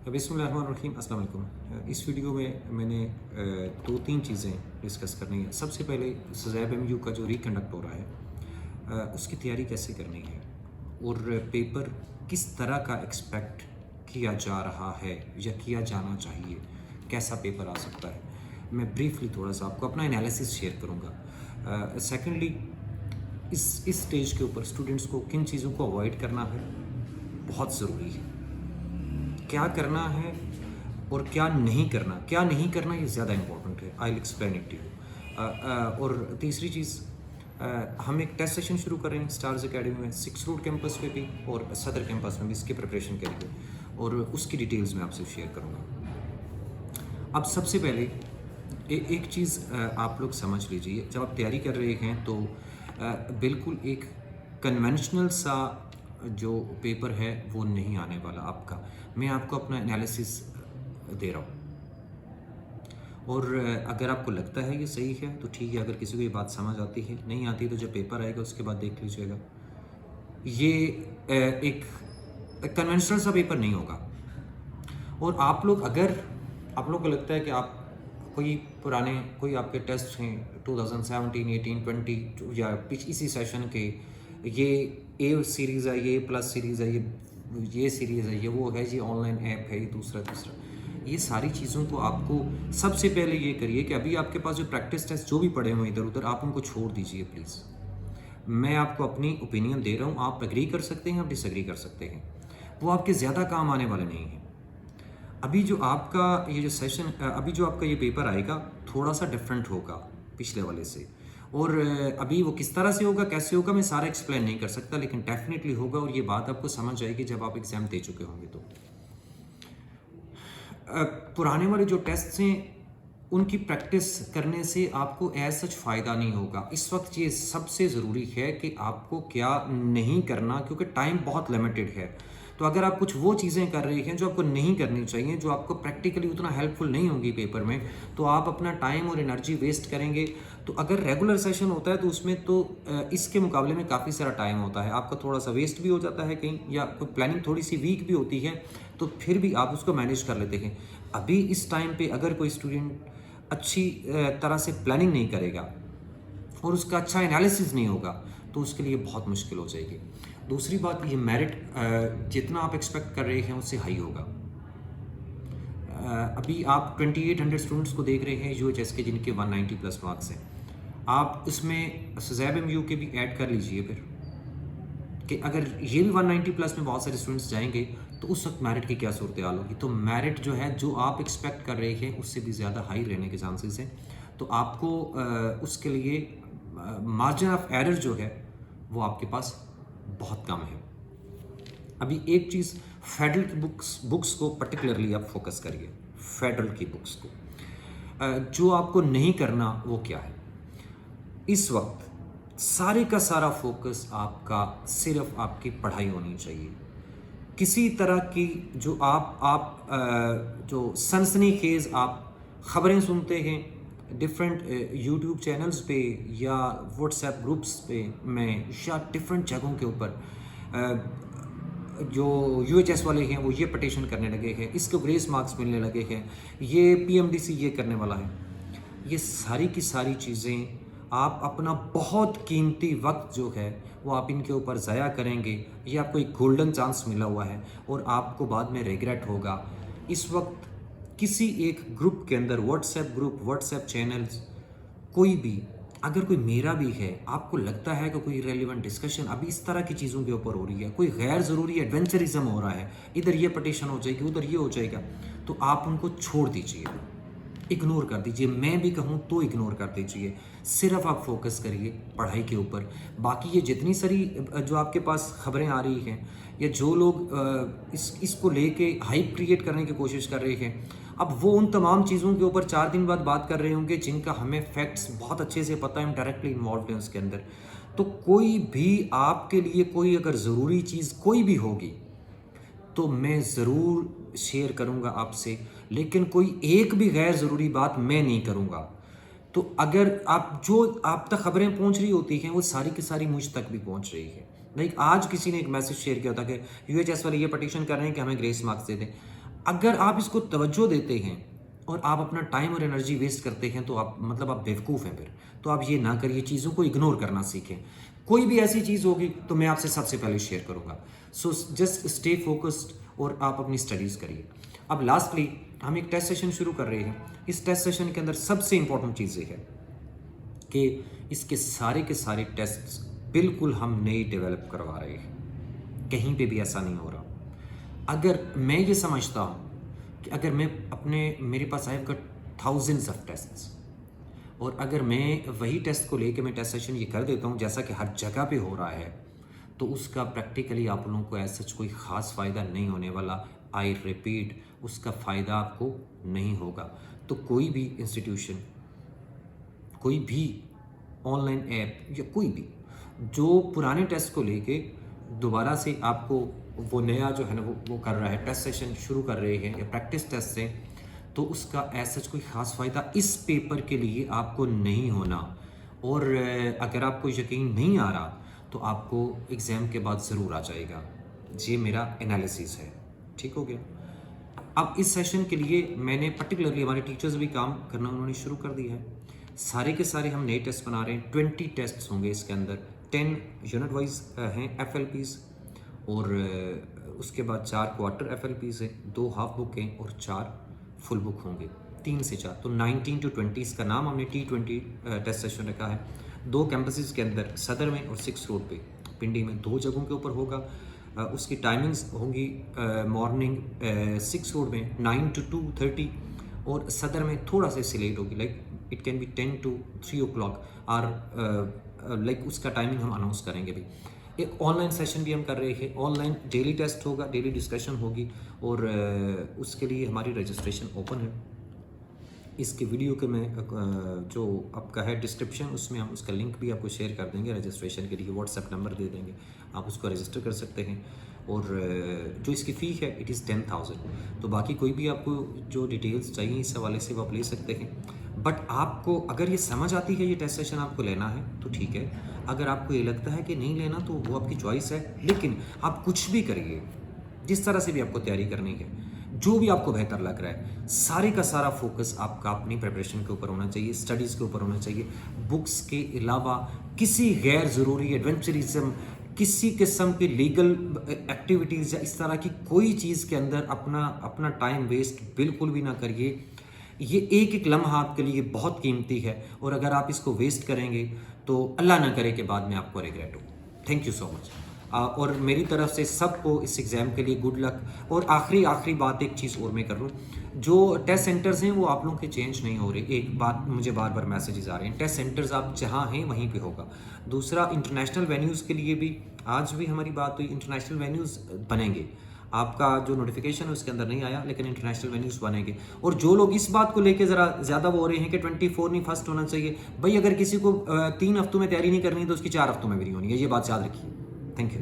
बिस्मिल्लाहिर्रहमानिर्रहीम, अस्सलाम वालेकुम। इस वीडियो में मैंने दो तीन चीज़ें डिस्कस करनी है। सबसे पहले सज़ैब एमयू का जो रिकंडक्ट हो रहा है उसकी तैयारी कैसे करनी है और पेपर किस तरह का एक्सपेक्ट किया जा रहा है या किया जाना चाहिए, कैसा पेपर आ सकता है। मैं ब्रीफली थोड़ा सा आपको अपना एनालिसिस शेयर करूँगा। सेकेंडली, इस स्टेज के ऊपर स्टूडेंट्स को किन चीज़ों को अवॉइड करना है, बहुत ज़रूरी है। क्या करना है और क्या नहीं करना ये ज़्यादा इम्पोर्टेंट है। I will explain it to you. और तीसरी चीज़, हम एक टेस्ट सेशन शुरू कर रहे हैं स्टार्स एकेडमी में, 6 रोड कैंपस पे भी और सदर कैंपस में भी इसकी प्रिपरेशन करेंगे और उसकी डिटेल्स मैं आपसे शेयर करूँगा। अब सबसे पहले एक चीज़ आप लोग समझ लीजिए, जब आप तैयारी कर रहे हैं तो बिल्कुल एक कन्वेंशनल सा जो पेपर है वो नहीं आने वाला आपका। मैं आपको अपना एनालिसिस दे रहा हूँ और अगर आपको लगता है ये सही है तो ठीक है, अगर किसी को ये बात समझ आती है, नहीं आती तो जब पेपर आएगा उसके बाद देख लीजिएगा। ये एक कन्वेंशनल सा पेपर नहीं होगा। और आप लोग, अगर आप लोग को लगता है कि आप कोई आपके टेस्ट हैं 2017, 18, 20 या इसी सेशन के, ये ए सीरीज़ है, ये प्लस सीरीज़ है, ये सीरीज़ है, ये वो है, ये ऑनलाइन ऐप है, ये दूसरा, ये सारी चीज़ों को आपको सबसे पहले ये करिए कि अभी आपके पास जो प्रैक्टिस टेस्ट जो भी पड़े हुए इधर उधर, आप उनको छोड़ दीजिए प्लीज़। मैं आपको अपनी ओपिनियन दे रहा हूँ, आप एग्री कर सकते हैं, आप डिसएग्री कर सकते हैं, वो आपके ज़्यादा काम आने वाले नहीं हैं। अभी जो आपका ये जो सेशन, अभी जो आपका ये पेपर आएगा थोड़ा सा डिफरेंट होगा पिछले वाले से, और अभी वो किस तरह से होगा, कैसे होगा, मैं सारा एक्सप्लेन नहीं कर सकता, लेकिन डेफिनेटली होगा और ये बात आपको समझ आएगी जब आप एग्ज़ाम दे चुके होंगे। तो पुराने वाले जो टेस्ट हैं उनकी प्रैक्टिस करने से आपको एज सच फ़ायदा नहीं होगा। इस वक्त ये सबसे ज़रूरी है कि आपको क्या नहीं करना, क्योंकि टाइम बहुत लिमिटेड है। तो अगर आप कुछ वो चीज़ें कर रहे हैं जो आपको नहीं करनी चाहिए, जो आपको प्रैक्टिकली उतना हेल्पफुल नहीं होंगी पेपर में, तो आप अपना टाइम और एनर्जी वेस्ट करेंगे। तो अगर रेगुलर सेशन होता है तो उसमें तो इसके मुकाबले में काफ़ी सारा टाइम होता है, आपका थोड़ा सा वेस्ट भी हो जाता है कहीं, या कोई प्लानिंग थोड़ी सी वीक भी होती है, तो फिर भी आप उसको मैनेज कर लेते हैं। अभी इस टाइम पे अगर कोई स्टूडेंट अच्छी तरह से प्लानिंग नहीं करेगा और उसका अच्छा एनालिसिस नहीं होगा तो उसके लिए बहुत मुश्किल हो जाएगी। दूसरी बात, ये मेरिट जितना आप एक्सपेक्ट कर रहे हैं उससे हाई होगा। अभी आप 2800 स्टूडेंट्स को देख रहे हैं यूएचएस के, जिनके 190 प्लस मार्क्स हैं। आप उसमें सज़ैब एमयू के भी ऐड कर लीजिए फिर, कि अगर ये भी 190 प्लस में बहुत सारे स्टूडेंट्स जाएंगे तो उस वक्त मेरिट की क्या सूरत हाल होगी। तो मेरिट जो है, जो आप एक्सपेक्ट कर रहे हैं उससे भी ज़्यादा हाई रहने के चांसेस हैं। तो आपको उसके लिए मार्जिन ऑफ एरर जो है वो आपके पास बहुत कम है। अभी एक चीज़, फेडरल की बुक्स को पर्टिकुलरली आप फोकस करिए। फेडरल की बुक्स को जो आपको नहीं करना वो क्या है, इस वक्त सारे का सारा फोकस आपका सिर्फ आपकी पढ़ाई होनी चाहिए। किसी तरह की जो आप जो सनसनीखेज आप ख़बरें सुनते हैं डिफरेंट यूट्यूब चैनल्स पे या व्हाट्सएप ग्रुप्स पे में या डिफरेंट जगहों के ऊपर, जो यूएचएस वाले हैं वो ये पटिशन करने लगे हैं, इसको ग्रेस मार्क्स मिलने लगे हैं, ये पीएमडीसी ये करने वाला है, ये सारी की सारी चीज़ें आप अपना बहुत कीमती वक्त जो है वो आप इनके ऊपर ज़ाया करेंगे। ये आपको एक गोल्डन चांस मिला हुआ है और आपको बाद में रिग्रेट होगा। इस वक्त किसी एक ग्रुप के अंदर, व्हाट्सएप ग्रुप, व्हाट्सएप चैनल्स, कोई भी, अगर कोई मेरा भी है, आपको लगता है कि कोई रेलिवेंट डिस्कशन अभी इस तरह की चीज़ों के ऊपर हो रही है, कोई गैर ज़रूरी एडवेंचरिज्म हो रहा है, इधर ये पटिशन हो जाएगी, उधर ये हो जाएगा, तो आप उनको छोड़ दीजिए, इग्नोर कर दीजिए। मैं भी कहूँ तो इग्नोर कर दीजिए, सिर्फ आप फोकस करिए पढ़ाई के ऊपर। बाकी ये जितनी सारी जो आपके पास खबरें आ रही हैं या जो लोग इसको लेके हाइप क्रिएट करने की कोशिश कर रहे हैं, अब वो उन तमाम चीज़ों के ऊपर 4 दिन बाद बात कर रहे होंगे जिनका हमें फैक्ट्स बहुत अच्छे से पता है, हम डायरेक्टली इन्वॉल्व हैं उसके अंदर। तो कोई भी आपके लिए कोई अगर ज़रूरी चीज़ कोई भी होगी तो मैं ज़रूर शेयर करूँगा आपसे, लेकिन कोई एक भी गैर ज़रूरी बात मैं नहीं करूँगा। तो अगर आप तक खबरें पहुँच रही होती हैं वो सारी की सारी मुझ तक भी पहुँच रही है। लाइक आज किसी ने एक मैसेज शेयर किया था कि यूएचएस वाले ये पटिशन कर रहे हैं कि हमें ग्रेस मार्क्स दे दें। अगर आप इसको तवज्जो देते हैं और आप अपना टाइम और एनर्जी वेस्ट करते हैं तो आप मतलब आप बेवकूफ़ हैं फिर। तो आप ये ना करिए, चीज़ों को इग्नोर करना सीखें। कोई भी ऐसी चीज़ होगी तो मैं आपसे सबसे पहले शेयर करूँगा। सो जस्ट स्टे फोकस्ड और आप अपनी स्टडीज़ करिए। अब लास्टली हम एक टेस्ट सेशन शुरू कर रहे हैं। इस टेस्ट सेशन के अंदर सबसे इंपॉर्टेंट चीज़ ये है कि इसके सारे टेस्ट्स बिल्कुल हम नए डेवलप करवा रहे हैं। कहीं पे भी ऐसा नहीं हो रहा। अगर मैं ये समझता हूँ कि अगर मेरे पास I have got thousands of tests, और अगर मैं वही टेस्ट को लेके मैं टेस्ट सेशन ये कर देता हूँ जैसा कि हर जगह पे हो रहा है, तो उसका प्रैक्टिकली आप लोगों को ऐसा कोई ख़ास फ़ायदा नहीं होने वाला। आई रिपीट, उसका फ़ायदा आपको नहीं होगा। तो कोई भी इंस्टीट्यूशन, कोई भी ऑनलाइन ऐप या कोई भी जो पुराने टेस्ट को लेके दोबारा से आपको वो नया जो है ना वो कर रहा है, टेस्ट सेशन शुरू कर रहे हैं या प्रैक्टिस टेस्ट से, तो उसका ऐसा कोई ख़ास फ़ायदा इस पेपर के लिए आपको नहीं होना। और अगर आपको यकीन नहीं आ रहा तो आपको एग्ज़ाम के बाद ज़रूर आ जाएगा। ये मेरा एनालिसिस है। ठीक हो गया। अब इस सेशन के लिए मैंने पर्टिकुलरली, हमारे टीचर्स भी काम करना उन्होंने शुरू कर दिया है। सारे के सारे हम नए टेस्ट बना रहे हैं। 20 टेस्ट होंगे इसके अंदर। 10 यूनिट वाइज हैं FLPs, और उसके बाद 4 क्वार्टर FLPs हैं, 2 हाफ बुक हैं और 4 फुल बुक होंगे, 3 से 4। तो 19 to 20 इसका नाम हमने T20 टेस्ट सेशन रखा है। 2 कैंपसेस के अंदर, सदर में और 6 रोड पे, पिंडी में 2 जगहों के ऊपर होगा। उसकी टाइमिंग्स होंगी मॉर्निंग 6 रोड में 9 to 2:30, और सदर में थोड़ा सा इससे लेट होगी, like it can be 10 to 3 o'clock, और लाइक उसका टाइमिंग हम अनाउंस करेंगे भी। एक ऑनलाइन सेशन भी हम कर रहे हैं। ऑनलाइन डेली टेस्ट होगा, डेली डिस्कशन होगी, और उसके लिए हमारी रजिस्ट्रेशन ओपन है। इसके वीडियो के मैं जो आपका है डिस्क्रिप्शन, उसमें हम उसका लिंक भी आपको शेयर कर देंगे। रजिस्ट्रेशन के लिए व्हाट्सएप नंबर दे देंगे, आप उसको रजिस्टर कर सकते हैं। और जो इसकी फ़ी है इट इज़ 10,000। तो बाकी कोई भी आपको जो डिटेल्स चाहिए इस हवाले से वो आप ले सकते हैं। बट आपको अगर ये समझ आती है ये टेस्ट सेशन आपको लेना है तो ठीक है। अगर आपको ये लगता है कि नहीं लेना तो वो आपकी चॉइस है। लेकिन आप कुछ भी करिए, जिस तरह से भी आपको तैयारी करनी है, जो भी आपको बेहतर लग रहा है, सारे का सारा फोकस आपका अपनी प्रिपरेशन के ऊपर होना चाहिए, स्टडीज़ के ऊपर होना चाहिए। बुक्स के अलावा किसी गैर ज़रूरी एडवेंचरिज्म, किसी किस्म की लीगल एक्टिविटीज़ या इस तरह की कोई चीज़ के अंदर अपना टाइम वेस्ट बिल्कुल भी ना करिए। ये एक एक लम्हा आपके लिए बहुत कीमती है, और अगर आप इसको वेस्ट करेंगे तो अल्लाह ना करे कि बाद में आपको रिग्रेट हो। Thank you so much. और मेरी तरफ से सबको इस एग्ज़ाम के लिए गुड लक। और आखिरी बात एक चीज़ और मैं कर लूँ, जो टेस्ट सेंटर्स हैं वो आप लोगों के चेंज नहीं हो रहे। एक बात मुझे बार बार मैसेजेस आ रहे हैं, टेस्ट सेंटर्स आप जहाँ हैं वहीं पे होगा। दूसरा, इंटरनेशनल वेन्यूज़ के लिए भी आज भी हमारी बात हुई, इंटरनेशनल वेन्यूज़ बनेंगे। आपका जो नोटिफिकेशन है उसके अंदर नहीं आया, लेकिन इंटरनेशनल वेन्यूज़ बनेंगे। और जो लोग इस बात को लेके ज़रा ज़्यादा वो हो रहे हैं कि 24 नहीं फर्स्ट होना चाहिए, भाई अगर किसी को 3 हफ्तों में तैयारी नहीं करनी तो उसकी 4 हफ्तों में भी नहीं होनी है। ये बात याद रखिए। Thank you.